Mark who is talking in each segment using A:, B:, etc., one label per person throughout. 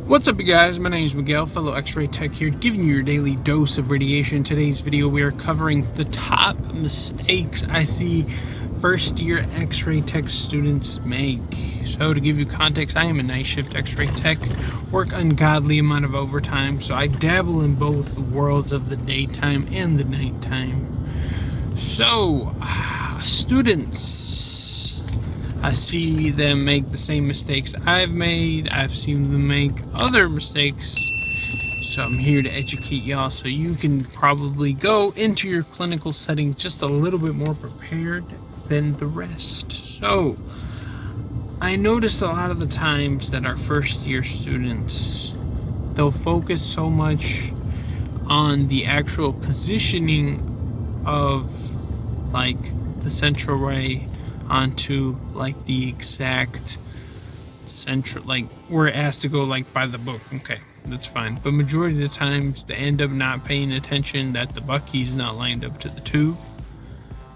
A: What's up, you guys? My name is Miguel, fellow Xray Tech here, giving you your daily dose of radiation. In today's video, we are covering the top mistakes I see first-year Xray Tech students make. So, to give you context, I am a night shift Xray Tech, work ungodly amount of overtime, so I dabble in both worlds of the daytime and the nighttime. So, students, I see them make the same mistakes I've made. I've seen them make other mistakes. So I'm here to educate y'all so you can probably go into your clinical setting just a little bit more prepared than the rest. So I notice a lot of the times that our first year students, they'll focus so much on the actual positioning of like the central ray onto like the exact central, like we're asked to go like by the book. Okay, that's fine, but majority of the times they end up not paying attention that the bucky is not lined up to the tube.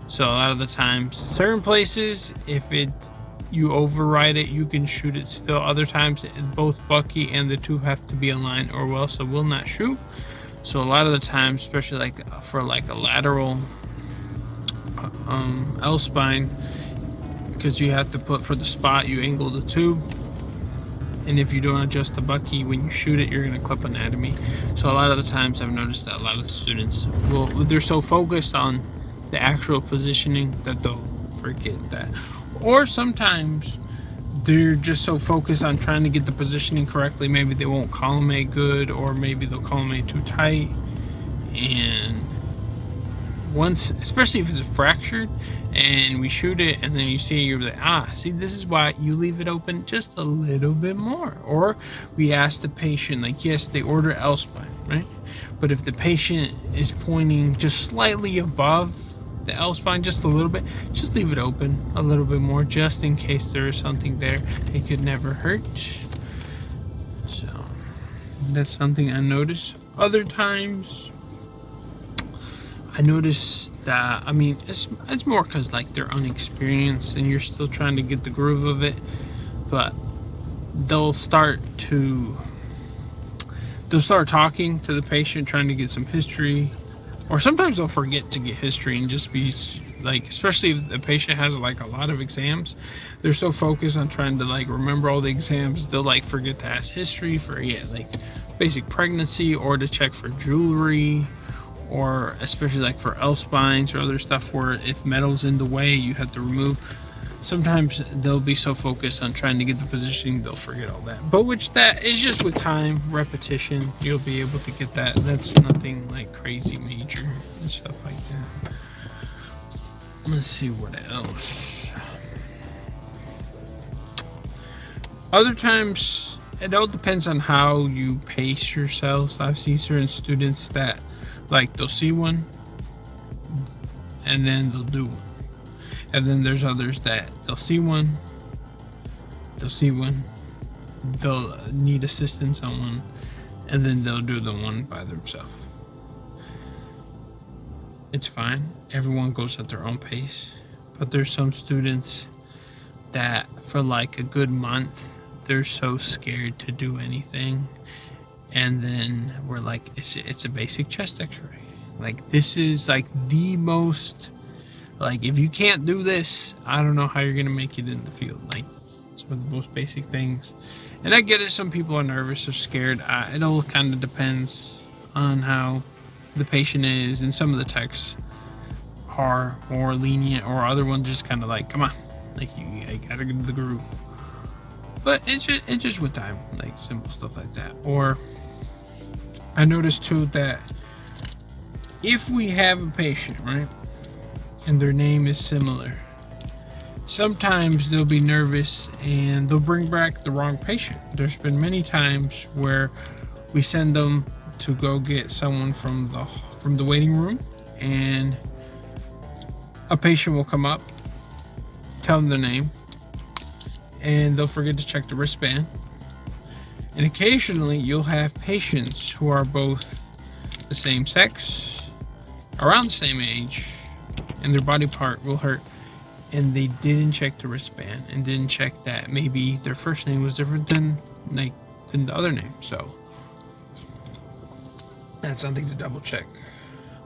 A: So a lot of the times, certain places, if you override it, you can shoot it still. Other times both bucky and the tube have to be aligned or else it will not shoot. So a lot of the times, especially like for like a lateral L spine, because you have to put for the spot, you angle the tube, and if you don't adjust the bucky when you shoot it, you're going to clip anatomy. So a lot of the times I've noticed that a lot of the students they're so focused on the actual positioning that they'll forget that. Or sometimes they're just so focused on trying to get the positioning correctly, maybe they won't collimate good, or maybe they'll collimate too tight, and once, especially if it's fractured and we shoot it and then you see it, you're like, see, this is why you leave it open just a little bit more. Or we ask the patient, like, yes, they order L spine, right? But if the patient is pointing just slightly above the L spine, just a little bit, just leave it open a little bit more, just in case there is something there. It could never hurt. So that's something I notice. Other times I noticed that, I mean, it's more because like they're unexperienced and you're still trying to get the groove of it, but they'll start talking to the patient, trying to get some history, or sometimes they'll forget to get history and just be like, especially if the patient has like a lot of exams, they're so focused on trying to like remember all the exams, they'll like forget to ask history for like basic pregnancy, or to check for jewelry, or especially like for L spines or other stuff where if metal's in the way you have to remove. Sometimes they'll be so focused on trying to get the positioning they'll forget all that, but which that is just with time, repetition, you'll be able to get that. That's nothing like crazy major and stuff like that. Let's see what else. Other times it all depends on how you pace yourselves. I've seen certain students that like they'll see one and then they'll do one, and then there's others that they'll see one, they'll need assistance on one, and then they'll do the one by themselves. It's fine, everyone goes at their own pace, but there's some students that for like a good month they're so scared to do anything. And then we're like, it's a basic chest x-ray. Like, this is like the most, like, if you can't do this, I don't know how you're going to make it in the field. Like, it's one of the most basic things. And I get it, some people are nervous or scared. It all kind of depends on how the patient is. And some of the techs are more lenient, or other ones just kind of like, come on, like, you got to get to the groove. But it's just with time, like simple stuff like that. Or I noticed too that if we have a patient, right, and their name is similar, sometimes they'll be nervous and they'll bring back the wrong patient. There's been many times where we send them to go get someone from the waiting room, and a patient will come up, tell them their name, and they'll forget to check the wristband. And occasionally you'll have patients who are both the same sex, around the same age, and their body part will hurt, and they didn't check the wristband and didn't check that maybe their first name was different than like than the other name. So that's something to double check.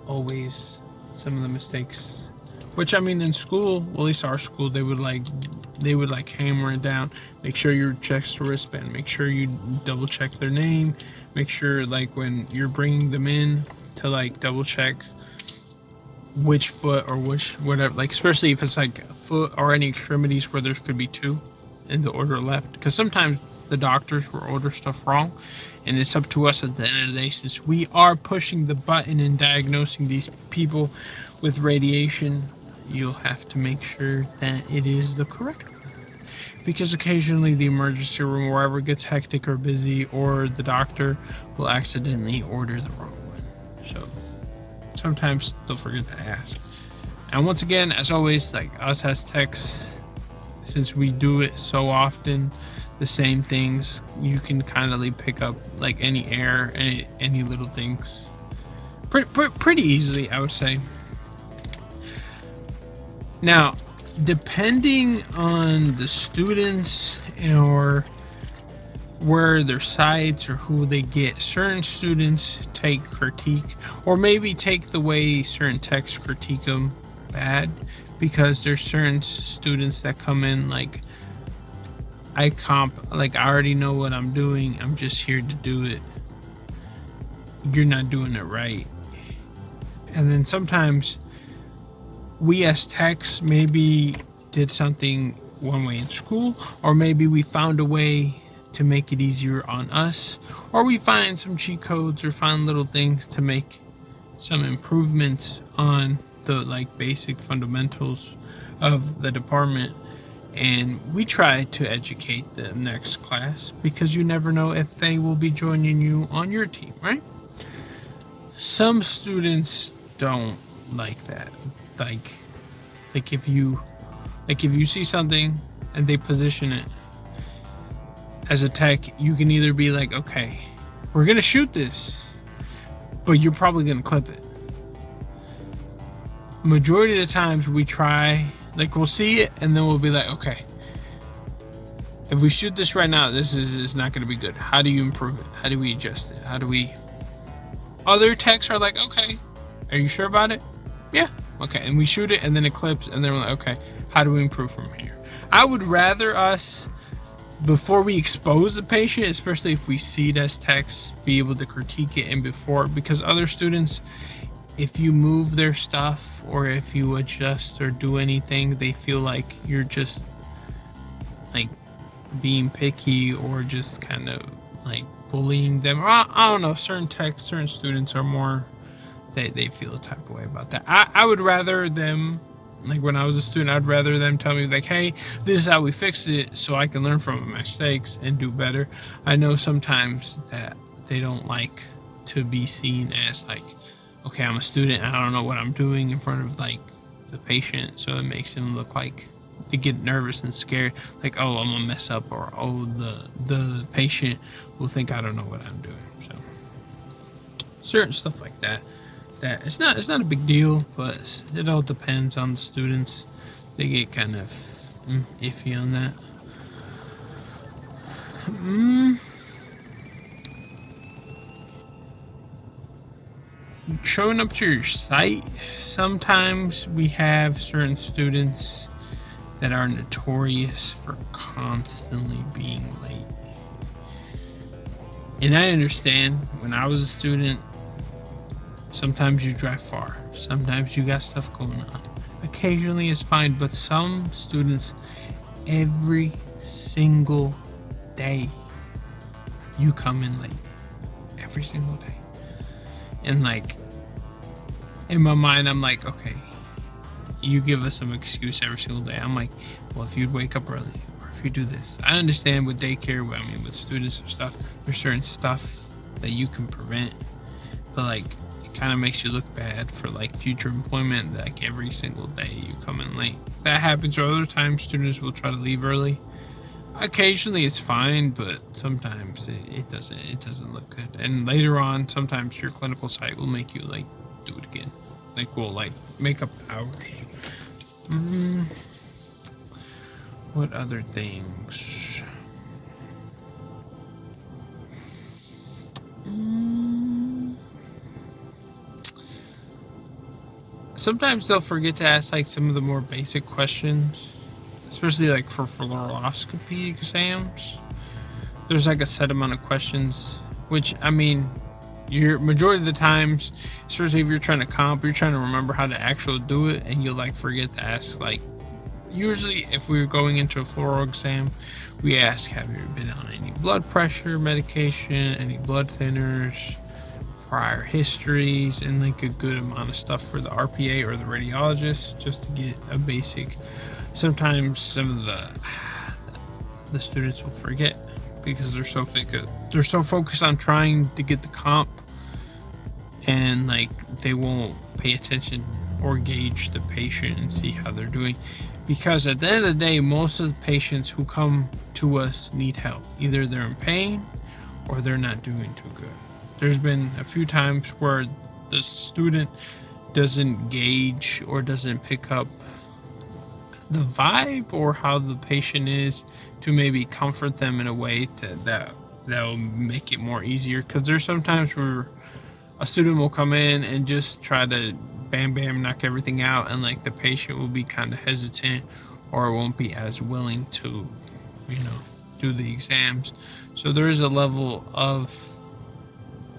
A: Always some of the mistakes, which I mean in school, well, at least our school, they would like hammer it down. Make sure you check the wristband. Make sure you double check their name. Make sure like when you're bringing them in to like double check which foot or which whatever, like especially if it's like a foot or any extremities where there could be two in the order left, because sometimes the doctors will order stuff wrong, and it's up to us at the end of the day, since we are pushing the button and diagnosing these people with radiation. You'll have to make sure that it is the correct one, because occasionally the emergency room, wherever it gets hectic or busy, or the doctor will accidentally order the wrong one. So sometimes they'll forget to ask. And once again, as always, like us as techs, since we do it so often, the same things, you can kind of pick up like any error, any little things pretty easily, I would say. Now, depending on the students or where their sites or who they get, certain students take critique, or maybe take the way certain techs critique them bad, because there's certain students that come in like, I already know what I'm doing, I'm just here to do it, you're not doing it right. And then sometimes we as techs maybe did something one way in school, or maybe we found a way to make it easier on us, or we find some cheat codes or find little things to make some improvements on the like basic fundamentals of the department, and we try to educate the next class, because you never know if they will be joining you on your team, right? Some students don't like that. Like if you see something and they position it, as a tech, you can either be like, okay, we're gonna shoot this, but you're probably gonna clip it. Majority of the times we try, like we'll see it and then we'll be like, okay, if we shoot this right now, this is not gonna be good. How do you improve it? How do we adjust it? Other techs are like, okay, are you sure about it? Yeah. Okay. And we shoot it and then it clips and then we're like, okay, how do we improve from here? I would rather us, before we expose the patient, especially if we see it as techs, be able to critique it and before, because other students, if you move their stuff or if you adjust or do anything, they feel like you're just like being picky or just kind of like bullying them. Or I don't know, certain students are more, they feel a type of way about that. I would rather them, like when I was a student, I'd rather them tell me like, hey, this is how we fixed it, so I can learn from my mistakes and do better. I know sometimes that they don't like to be seen as like, okay, I'm a student, I don't know what I'm doing in front of like the patient, so it makes them look like they get nervous and scared, like, oh, I'm gonna mess up, or oh, the patient will think I don't know what I'm doing. So certain stuff like that it's not a big deal, but it all depends on the students. They get kind of iffy on that. Showing up to your site, sometimes we have certain students that are notorious for constantly being late. And I understand, when I was a student, sometimes you drive far, sometimes you got stuff going on. Occasionally it's fine, but some students, every single day, you come in late. Every single day. And like, in my mind, I'm like, okay, you give us some excuse every single day. I'm like, well, if you'd wake up early, or if you do this. I understand with daycare, I mean, with students and stuff, there's certain stuff that you can prevent, but like, kind of makes you look bad for like future employment, like every single day you come in late. That happens, or other times students will try to leave early. Occasionally it's fine, but sometimes it doesn't look good. And later on, sometimes your clinical site will make you like do it again, like we'll like make up the hours. What other things? sometimes they'll forget to ask like some of the more basic questions, especially like for fluoroscopy exams. There's like a set amount of questions, which I mean, you're majority of the times, especially if you're trying to comp, you're trying to remember how to actually do it, and you'll like forget to ask. Like usually, if we were going into a fluoro exam, we ask, have you been on any blood pressure medication, any blood thinners, prior histories, and like a good amount of stuff for the RPA or the radiologist, just to get a basic. Sometimes some of the students will forget because they're so focused on trying to get the comp, and like they won't pay attention or gauge the patient and see how they're doing, because at the end of the day, most of the patients who come to us need help. Either they're in pain or they're not doing too good. There's been a few times where the student doesn't gauge or doesn't pick up the vibe or how the patient is to maybe comfort them in a way that will make it more easier. Because there's sometimes where a student will come in and just try to bam knock everything out, and like the patient will be kind of hesitant or won't be as willing to do the exams. So there is a level of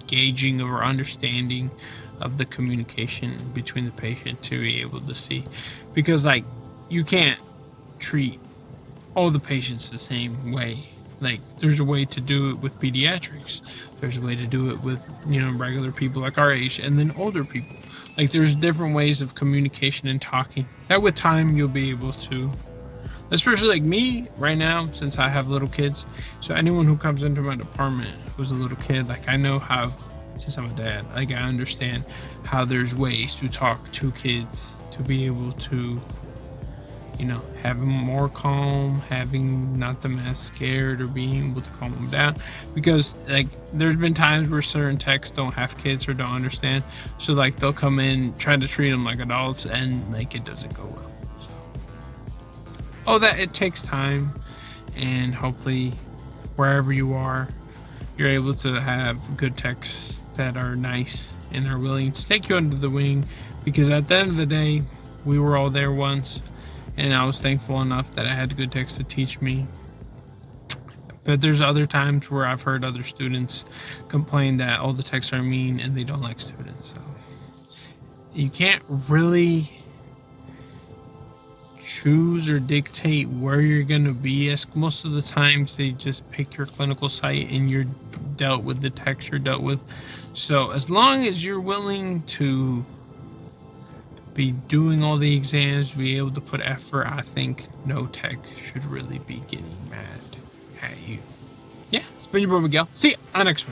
A: gauging or understanding of the communication between the patient to be able to see, because like you can't treat all the patients the same way. Like there's a way to do it with pediatrics, there's a way to do it with regular people like our age, and then older people. Like there's different ways of communication and talking that with time you'll be able to, especially like me right now, since I have little kids. So anyone who comes into my department who's a little kid, like I know how, since I'm a dad, like I understand how there's ways to talk to kids to be able to have them more calm, having not them as scared, or being able to calm them down. Because like there's been times where certain techs don't have kids or don't understand, so like they'll come in trying to treat them like adults, and like it doesn't go well. So that it takes time, and hopefully wherever you are, you're able to have good techs that are nice and are willing to take you under the wing, because at the end of the day, we were all there once, and I was thankful enough that I had good techs to teach me. But there's other times where I've heard other students complain that all the techs are mean and they don't like students. So you can't really choose or dictate where you're going to be, as most of the times they just pick your clinical site and you're dealt with the techs you're dealt with. So as long as you're willing to be doing all the exams, be able to put effort, I think no tech should really be getting mad at you. Yeah, it's been your boy Miguel. See ya on the next one.